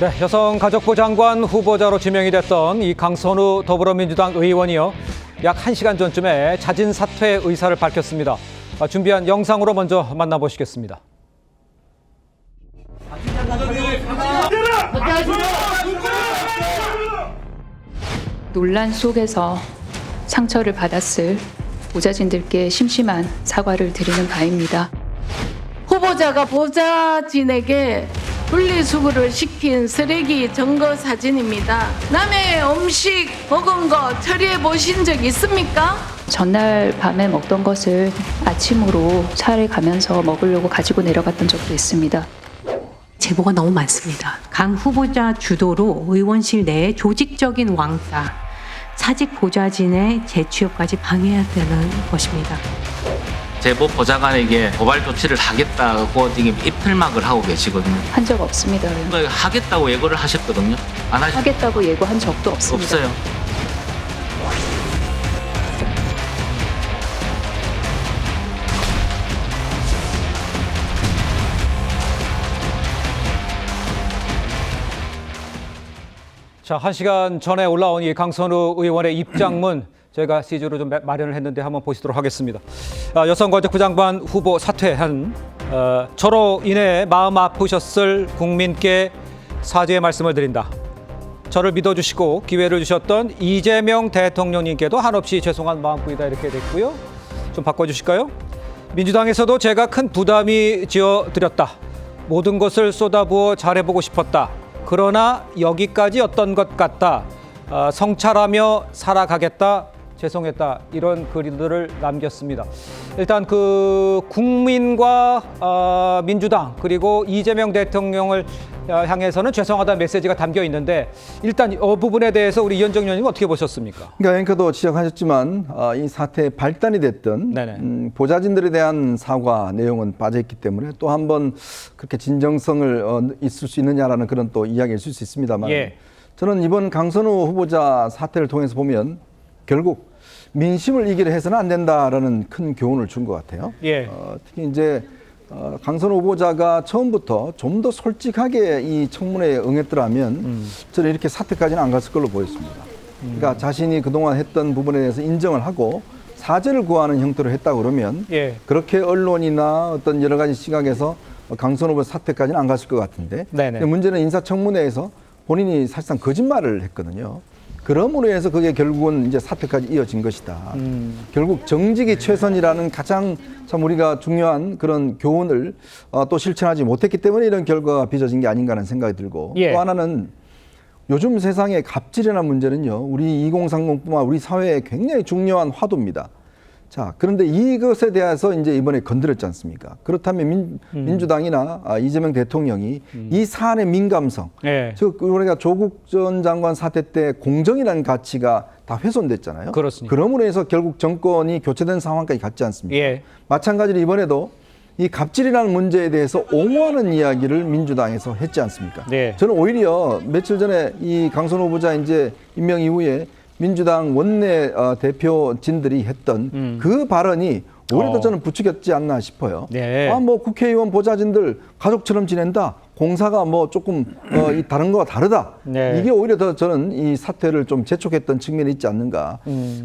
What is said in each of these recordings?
네, 여성가족부 장관 후보자로 지명이 됐던 이 강선우 더불어민주당 의원이요. 약 1시간 전쯤에 자진 사퇴 의사를 밝혔습니다. 준비한 영상으로 먼저 만나보시겠습니다. 논란 속에서 상처를 받았을 보좌진들께 심심한 사과를 드리는 바입니다. 후보자가 보좌진에게 분리수거를 시킨 쓰레기 증거 사진입니다. 남의 음식 먹은 거 처리해 보신 적 있습니까? 전날 밤에 먹던 것을 아침으로 차를 가면서 먹으려고 가지고 내려갔던 적도 있습니다. 제보가 너무 많습니다. 강 후보자 주도로 의원실 내에 조직적인 왕따, 사직 보좌진의 재취업까지 방해해야 되는 것입니다. 제보 보좌관에게 고발 조치를 하겠다고 지금 입틀막을 하고 계시거든요. 한 적 없습니다. 하겠다고 예고를 하셨거든요. 안 하셨어요? 하겠다고 예고한 적도 없습니다. 없어요. 자, 1시간 전에 올라온 이 강선우 의원의 입장문 저희가 CG로 좀 마련을 했는데 한번 보시도록 하겠습니다. 여성가족부 장관 후보 사퇴한 저로 인해 마음 아프셨을 국민께 사죄의 말씀을 드린다. 저를 믿어주시고 기회를 주셨던 이재명 대통령님께도 한없이 죄송한 마음뿐이다 이렇게 됐고요. 좀 바꿔주실까요? 민주당에서도 제가 큰 부담이 지어드렸다. 모든 것을 쏟아부어 잘해보고 싶었다. 그러나 여기까지였던 것 같다. 성찰하며 살아가겠다. 죄송했다. 이런 글들을 남겼습니다. 일단 그 국민과 민주당 그리고 이재명 대통령을 향해서는 죄송하다는 메시지가 담겨 있는데 일단 이 부분에 대해서 우리 이현정 의원님 어떻게 보셨습니까? 그러니까 앵커도 지적하셨지만 이 사태의 발단이 됐던 보좌진들에 대한 사과 내용은 빠져있기 때문에 또 한 번 그렇게 진정성을 있을 수 있느냐라는 그런 또 이야기일 수 있습니다만 저는 이번 강선우 후보자 사태를 통해서 보면 결국 민심을 이기려 해서는 안 된다라는 큰 교훈을 준 것 같아요. 특히 이제 강선우 후보자가 처음부터 좀 더 솔직하게 이 청문회에 응했더라면 저는 이렇게 사태까지는 안 갔을 걸로 보였습니다. 그러니까 자신이 그동안 했던 부분에 대해서 인정을 하고 사죄를 구하는 형태로 했다 그러면 그렇게 언론이나 어떤 여러 가지 시각에서 강선우 후보자 사태까지는 안 갔을 것 같은데 문제는 인사청문회에서 본인이 사실상 거짓말을 했거든요. 그러므로 해서 그게 결국은 이제 사태까지 이어진 것이다. 결국 정직이 최선이라는 가장 참 우리가 중요한 그런 교훈을 또 실천하지 못했기 때문에 이런 결과가 빚어진 게 아닌가 하는 생각이 들고 또 하나는 요즘 세상의 갑질이라는 문제는요. 우리 2030뿐만 우리 사회에 굉장히 중요한 화두입니다. 자, 그런데 이것에 대해서 이제 이번에 건드렸지 않습니까? 그렇다면 민주당이나 이재명 대통령이 이 사안의 민감성, 즉 우리가 조국 전 장관 사태 때 공정이라는 가치가 다 훼손됐잖아요. 그렇습니다. 그러므로 해서 결국 정권이 교체된 상황까지 갔지 않습니까? 마찬가지로 이번에도 이 갑질이라는 문제에 대해서 옹호하는 이야기를 민주당에서 했지 않습니까? 저는 오히려 며칠 전에 이 강선우 후보자 이제 임명 이후에 민주당 원내 대표진들이 했던 그 발언이 오히려 더 저는 부추겼지 않나 싶어요. 뭐 국회의원 보좌진들 가족처럼 지낸다. 공사가 뭐 조금 다른 거와 다르다. 이게 오히려 더 저는 이 사태를 좀 재촉했던 측면이 있지 않는가.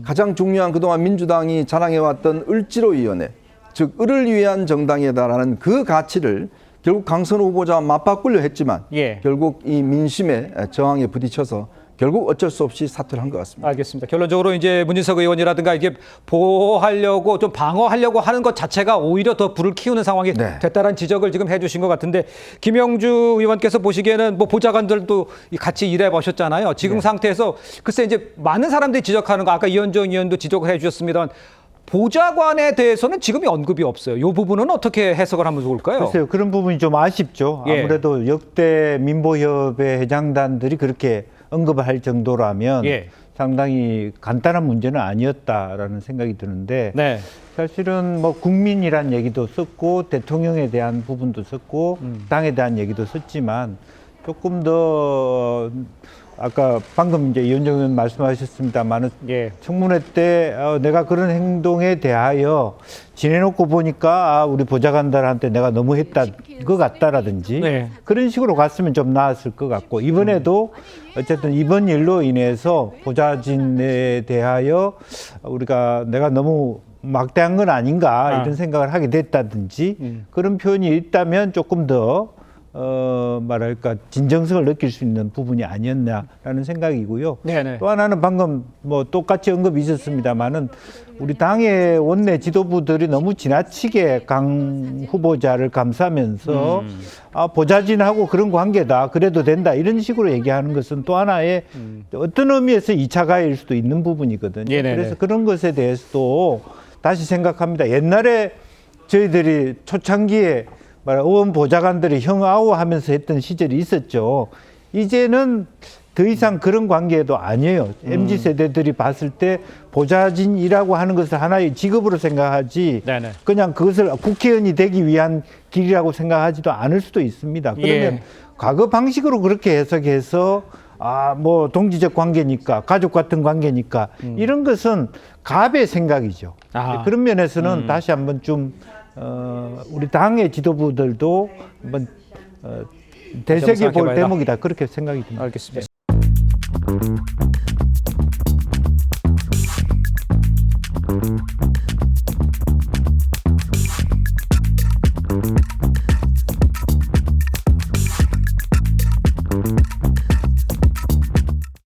가장 중요한 그동안 민주당이 자랑해왔던 을지로위원회, 즉 을을 위한 정당이다라는 그 가치를 결국 강선우 후보자와 맞바꾸려 했지만 결국 이 민심의 저항에 부딪혀서 결국 어쩔 수 없이 사퇴를 한 것 같습니다. 알겠습니다. 결론적으로 이제 문진석 의원이라든가 이게 보호하려고 좀 방어하려고 하는 것 자체가 오히려 더 불을 키우는 상황이 됐다는 지적을 지금 해주신 것 같은데 김영주 의원께서 보시기에는 뭐 보좌관들도 같이 일해 보셨잖아요. 지금 상태에서 글쎄 이제 많은 사람들이 지적하는 거 아까 이현정 의원도 지적을 해주셨습니다만 보좌관에 대해서는 지금이 언급이 없어요. 이 부분은 어떻게 해석을 하면 좋을까요? 글쎄요. 그런 부분이 좀 아쉽죠. 아무래도 역대 민보협의 회장단들이 그렇게 언급을 할 정도라면 상당히 간단한 문제는 아니었다라는 생각이 드는데 사실은 뭐 국민이란 얘기도 썼고 대통령에 대한 부분도 썼고 당에 대한 얘기도 썼지만 조금 더 아까 방금 이제 이현정 의원 말씀하셨습니다만은 청문회 때 내가 그런 행동에 대하여 지내놓고 보니까 우리 보좌관들한테 내가 너무 했다 것 같다라든지 그런 식으로 갔으면 좀 나았을 것 같고 이번에도 어쨌든 이번 일로 인해서 보좌진에 대하여 우리가 내가 너무 막대한 건 아닌가 이런 생각을 하게 됐다든지 그런 표현이 있다면 조금 더 말할까 진정성을 느낄 수 있는 부분이 아니었나라는 생각이고요. 또 하나는 방금 뭐 똑같이 언급이 있었습니다만은 우리 당의 원내 지도부들이 너무 지나치게 강 후보자를 감싸면서 보좌진하고 그런 관계다 그래도 된다 이런 식으로 얘기하는 것은 또 하나의 어떤 의미에서 2차 가해일 수도 있는 부분이거든요. 그래서 그런 것에 대해서도 다시 생각합니다. 옛날에 저희들이 초창기에 의원 보좌관들이 형아우 하면서 했던 시절이 있었죠. 이제는 더 이상 그런 관계도 아니에요. MZ세대들이 봤을 때 보좌진이라고 하는 것을 하나의 직업으로 생각하지 그냥 그것을 국회의원이 되기 위한 길이라고 생각하지도 않을 수도 있습니다. 그러면 과거 방식으로 그렇게 해석해서 뭐 동지적 관계니까 가족 같은 관계니까 이런 것은 갑의 생각이죠. 그런 면에서는 다시 한번 좀 우리 당의 지도부들도 한번 되새겨 볼 대목이다 그렇게 생각이 듭니다. 알겠습니다.